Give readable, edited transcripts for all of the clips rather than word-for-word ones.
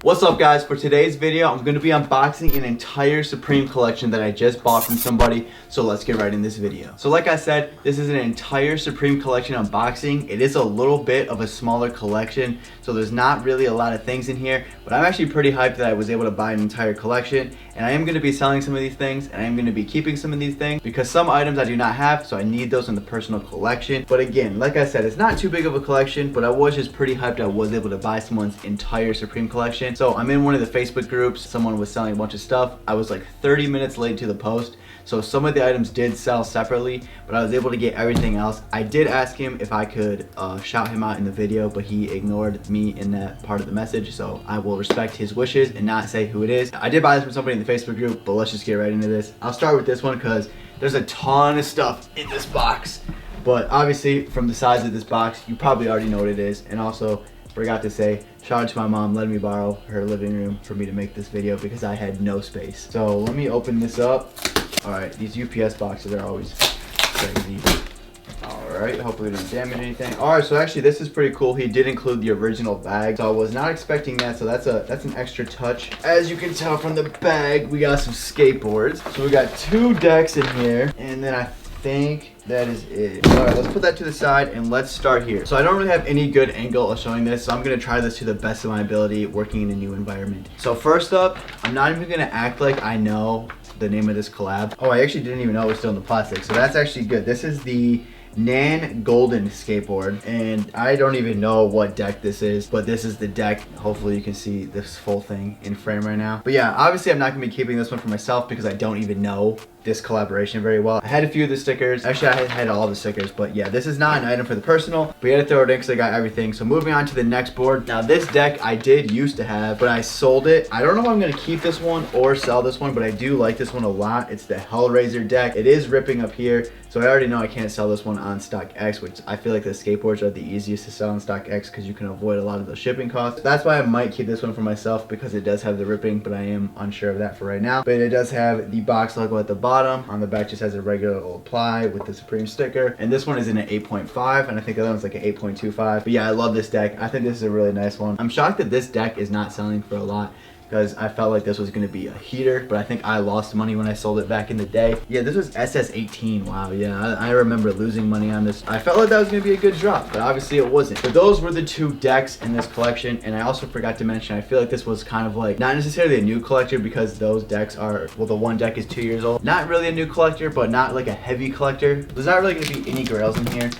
What's up guys? For today's video, I'm going to be unboxing an entire Supreme collection that I just bought from somebody, so let's get right in this video. So like I said, this is an entire Supreme collection unboxing. It is a little bit of a smaller collection, so there's not really a lot of things in here, but I'm actually pretty hyped that I was able to buy an entire collection, and I am going to be selling some of these things, and I am going to be keeping some of these things, because some items I do not have, so I need those in the personal collection. But again, like I said, it's not too big of a collection, but I was just pretty hyped I was able to buy someone's entire Supreme collection. So I'm in one of the Facebook groups, someone was selling a bunch of stuff. I was like 30 minutes late to the post, so some of the items did sell separately, but I was able to get everything else. I did ask him if I could shout him out in the video, but he ignored me in that part of the message, so I will respect his wishes and not say who it is. I did buy this from somebody in the Facebook group, but let's just get right into this. I'll start with this one because there's a ton of stuff in this box, but obviously from the size of this box, you probably already know what it is. And also, forgot to say, shout out to my mom letting me borrow her living room for me to make this video because I had no space. So let me open this up. All right, these UPS boxes are always crazy. All right, hopefully it didn't damage anything. All right, so actually this is pretty cool. He did include the original bag, so I was not expecting that, so that's an extra touch. As you can tell from the bag, we got some skateboards. So we got 2 decks in here, and then I think that is it. All right, let's put that to the side and let's start here. So I don't really have any good angle of showing this, so I'm gonna try this to the best of my ability working in a new environment. So first up, I'm not even gonna act like I know the name of this collab. Oh, I actually didn't even know it was still in the plastic, so that's actually good. This is the Nan Golden skateboard, and I don't even know what deck this is, but this is the deck. Hopefully you can see this full thing in frame right now. But yeah, obviously I'm not gonna be keeping this one for myself because I don't even know this collaboration very well. I had a few of the stickers. Actually, I had all the stickers, but yeah, this is not an item for the personal. We had to throw it in because I got everything. So moving on to the next board. Now this deck I did used to have, but I sold it. I don't know if I'm gonna keep this one or sell this one, but I do like this one a lot. It's the Hellraiser deck. It is ripping up here, so I already know I can't sell this one on StockX, which I feel like the skateboards are the easiest to sell on StockX because you can avoid a lot of the shipping costs. That's why I might keep this one for myself, because it does have the ripping, but I am unsure of that for right now. But it does have the box logo at the bottom. On the back just has a regular old ply with the Supreme sticker. And this one is in an 8.5, and I think the other one's like an 8.25. But yeah, I love this deck. I think this is a really nice one. I'm shocked that this deck is not selling for a lot, because I felt like this was going to be a heater, but I think I lost money when I sold it back in the day. Yeah, this was SS18. Wow, yeah, I remember losing money on this. I felt like that was going to be a good drop, but obviously it wasn't. But those were the 2 decks in this collection, and I also forgot to mention, I feel like this was kind of like, not necessarily a new collector, because those decks are, well, the one deck is 2 years old. Not really a new collector, but not like a heavy collector. There's not really going to be any grails in here,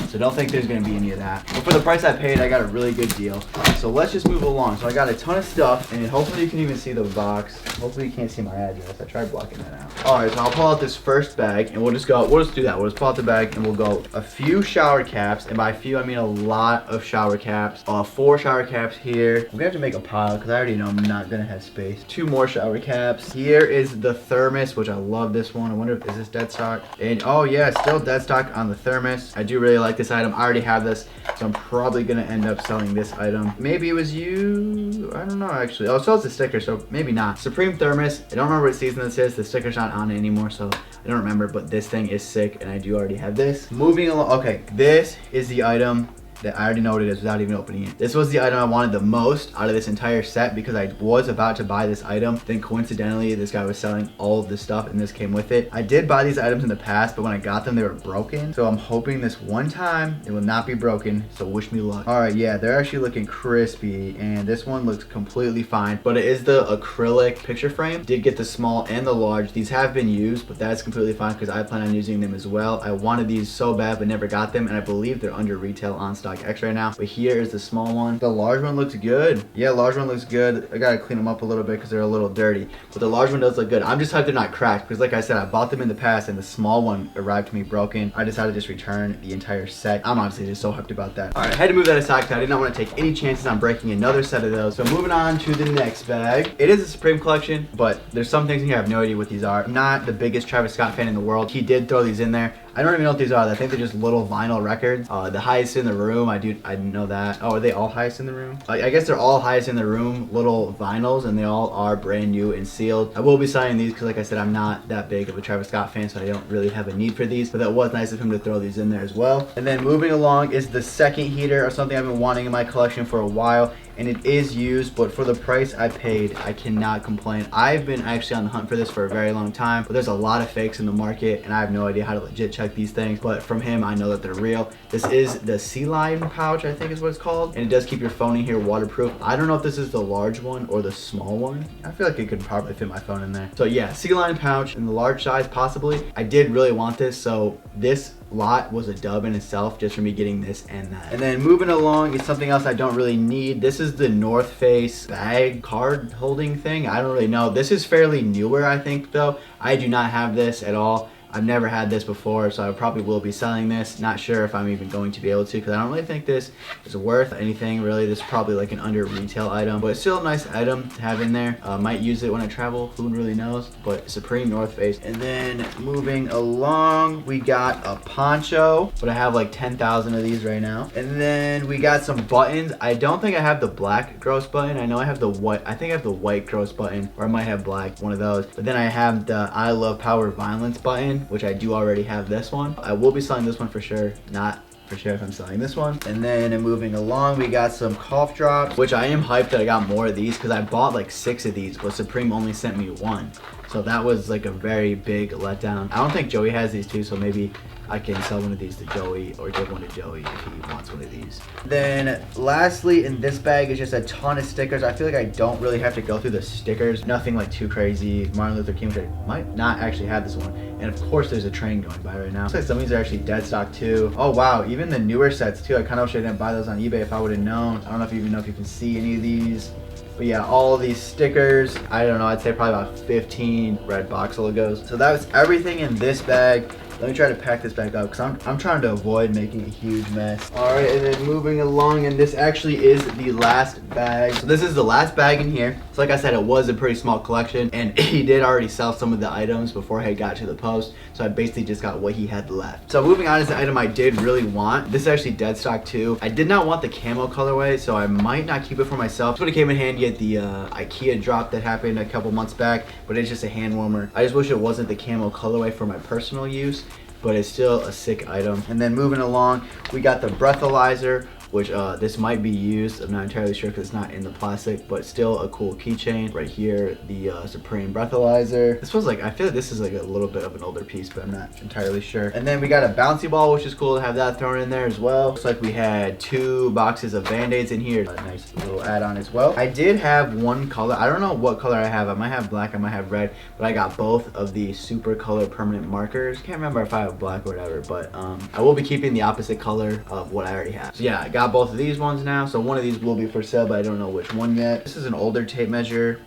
so don't think there's gonna be any of that. But for the price I paid, I got a really good deal. So let's just move along. So I got a ton of stuff, and hopefully you can even see the box. Hopefully you can't see my address. I tried blocking that out. All right, so I'll pull out this first bag, and we'll just do that. We'll just pull out the bag, and we'll go a few shower caps, and by a few I mean a lot of shower caps. 4 shower caps here. We're gonna have to make a pile because I already know I'm not gonna have space. 2 more shower caps. Here is the thermos, which I love this one. I wonder if is this dead stock? And oh yeah, it's still dead stock on the thermos. I do really like this item. I already have this, so I'm probably gonna end up selling this item. Maybe it was you, I don't know actually. Oh, so it's a sticker, so maybe not. Supreme thermos. I don't remember what season this is. The sticker's not on it anymore, so I don't remember, but this thing is sick, and I do already have this. Moving along, okay, this is the item that I already know what it is without even opening it. This was the item I wanted the most out of this entire set because I was about to buy this item. Then coincidentally, this guy was selling all of this stuff and this came with it. I did buy these items in the past, but when I got them, they were broken. So I'm hoping this one time it will not be broken, so wish me luck. All right, yeah, they're actually looking crispy, and this one looks completely fine, but it is the acrylic picture frame. Did get the small and the large. These have been used, but that's completely fine because I plan on using them as well. I wanted these so bad, but never got them, and I believe they're under retail on StockX right now. But here is the small one. The large one looks good. Yeah, large one looks good. I gotta clean them up a little bit because they're a little dirty, but the large one does look good. I'm just hyped they're not cracked because, like I said, I bought them in the past and the small one arrived to me broken. I decided to just return the entire set. I'm honestly just so hyped about that. All right, I had to move that aside because I did not want to take any chances on breaking another set of those. So moving on to the next bag. It is a Supreme collection, but there's some things in here I have no idea what these are. I'm not the biggest Travis Scott fan in the world. He did throw these in there. I don't even know what these are. I think they're just little vinyl records. The highest in the room, I didn't know that. Oh, are they all highest in the room? I guess they're all highest in the room, little vinyls, and they all are brand new and sealed. I will be signing these because, like I said, I'm not that big of a Travis Scott fan, so I don't really have a need for these, but that was nice of him to throw these in there as well. And then moving along is the second heater, or something I've been wanting in my collection for a while. and it is used, but for the price I paid, I cannot complain. I've been actually on the hunt for this for a very long time, but there's a lot of fakes in the market, and I have no idea how to legit check these things, but from him, I know that they're real. This is the sea lion pouch, I think is what it's called, and it does keep your phone in here waterproof. I don't know if this is the large one or the small one. I feel like it could probably fit my phone in there. So yeah, sea lion pouch in the large size, possibly. I did really want this, so this lot was a dub in itself just for me getting this and that. And then moving along is something else I don't really need. This is the North Face bag card holding thing. I don't really know. This is fairly newer, I think, though. I do not have this at all. I've never had this before, so I probably will be selling this. Not sure if I'm even going to be able to, because I don't really think this is worth anything, really. This is probably like an under retail item, but it's still a nice item to have in there. Might use it when I travel, who really knows, but Supreme North Face. And then moving along, we got a poncho, but I have like 10,000 of these right now. And then we got some buttons. I don't think I have the black gross button. I know I have the white, I think I have the white gross button, or I might have black, one of those. But then I have the I Love Power Violence button, which I do already have this one. I will be selling this one for sure, not for sure if I'm selling this one. And then moving along, we got some cough drops, which I am hyped that I got more of these because I bought like 6 of these, but Supreme only sent me 1. So that was like a very big letdown. I don't think Joey has these too, so maybe I can sell one of these to Joey or give one to Joey if he wants one of these. Then lastly in this bag is just a ton of stickers. I feel like I don't really have to go through the stickers. Nothing like too crazy. Martin Luther King, which I might not actually have this one. And of course there's a train going by right now. Looks like some of these are actually dead stock too. Oh wow, even the newer sets too. I kind of wish I didn't buy those on eBay if I would have known. I don't know if you even know if you can see any of these. But yeah, all of these stickers, I don't know, I'd say probably about 15 red box logos. So that was everything in this bag. Let me try to pack this back up because I'm trying to avoid making a huge mess. All right, and then moving along, and this actually is the last bag. So this is the last bag in here. So like I said, it was a pretty small collection, and he did already sell some of the items before I got to the post. So I basically just got what he had left. So moving on is the item I did really want. This is actually dead stock too. I did not want the camo colorway, so I might not keep it for myself. This would have came in handy at the IKEA drop that happened a couple months back, but it's just a hand warmer. I just wish it wasn't the camo colorway for my personal use, but it's still a sick item. And then moving along, we got the breathalyzer, which this might be used. I'm not entirely sure because it's not in the plastic, but still a cool keychain. Right here, the Supreme breathalyzer. This was like, I feel like this is like a little bit of an older piece, but I'm not entirely sure. And then we got a bouncy ball, which is cool to have that thrown in there as well. Looks like we had 2 boxes of Band-Aids in here. A nice little add-on as well. I did have one color. I don't know what color I have. I might have black, I might have red, but I got both of the super color permanent markers. Can't remember if I have black or whatever, but I will be keeping the opposite color of what I already have. So yeah, I got both of these ones now, so one of these will be for sale, but I don't know which one yet. This is an older tape measure.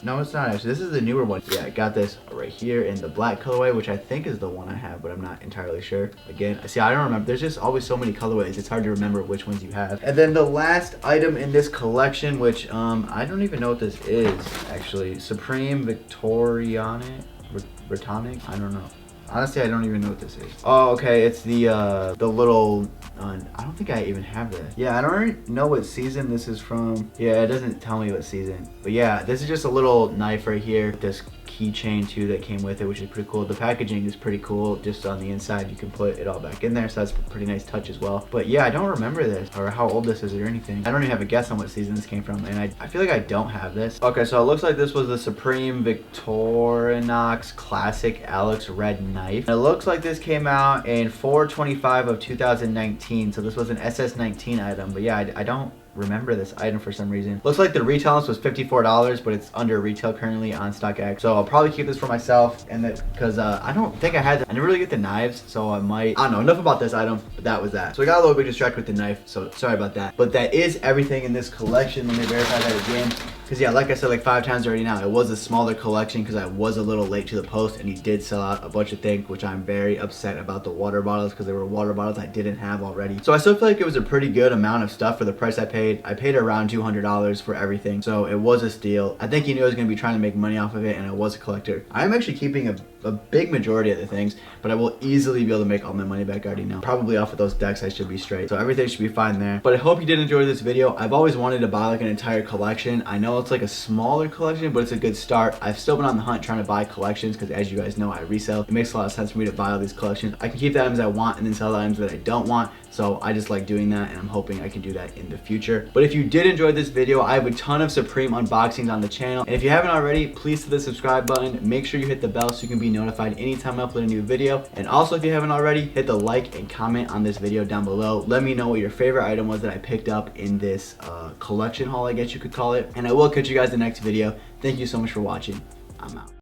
No, it's not actually. This is the newer one. Yeah, I got this right here in the black colorway, which I think is the one I have, but I'm not entirely sure. Again, see, I don't remember. There's just always so many colorways. It's hard to remember which ones you have. And then the last item in this collection, which I don't even know what this is actually. Supreme Victorianic, Britannic. I don't know. Honestly, I don't even know what this is. Oh, okay, it's the little, I don't think I even have this. Yeah, I don't really know what season this is from. Yeah, it doesn't tell me what season. But yeah, this is just a little knife right here. This keychain too that came with it, which is pretty cool. The packaging is pretty cool. Just on the inside, you can put it all back in there, so that's a pretty nice touch as well. But yeah, I don't remember this or how old this is or anything. I don't even have a guess on what season this came from, and I feel like I don't have this. Okay, so it looks like this was the Supreme Victorinox Classic Alex Red Knife. And it looks like this came out in 4/25 of 2019, so this was an SS19 item. But yeah, I don't remember this item for some reason. Looks like the retail was $54, but it's under retail currently on StockX. So I'll probably keep this for myself, and that because I don't think I had I never really get the knives, so I don't know. Enough about this item, but that was that. So I got a little bit distracted with the knife, so sorry about that. But that is everything in this collection. Let me verify that again. Because yeah, like I said like 5 times already now, it was a smaller collection because I was a little late to the post, and he did sell out a bunch of things, which I'm very upset about the water bottles because there were water bottles I didn't have already. So I still feel like it was a pretty good amount of stuff for the price I paid. I paid around $200 for everything, so it was a steal. I think he knew I was going to be trying to make money off of it, and I was a collector. I'm actually keeping a big majority of the things, but I will easily be able to make all my money back. I already know. Probably off of those decks I should be straight, so everything should be fine there. But I hope you did enjoy this video. I've always wanted to buy like an entire collection. I know know it's like a smaller collection, but it's a good start. I've still been on the hunt trying to buy collections because, as you guys know, I resell. It makes a lot of sense for me to buy all these collections. I can keep the items I want and then sell the items that I don't want. So I just like doing that, and I'm hoping I can do that in the future. But if you did enjoy this video, I have a ton of Supreme unboxings on the channel. And if you haven't already, please hit the subscribe button. Make sure you hit the bell so you can be notified anytime I upload a new video. And also, if you haven't already, hit the like and comment on this video down below. Let me know what your favorite item was that I picked up in this collection haul, I guess you could call it. And I will catch you guys in the next video. Thank you so much for watching. I'm out.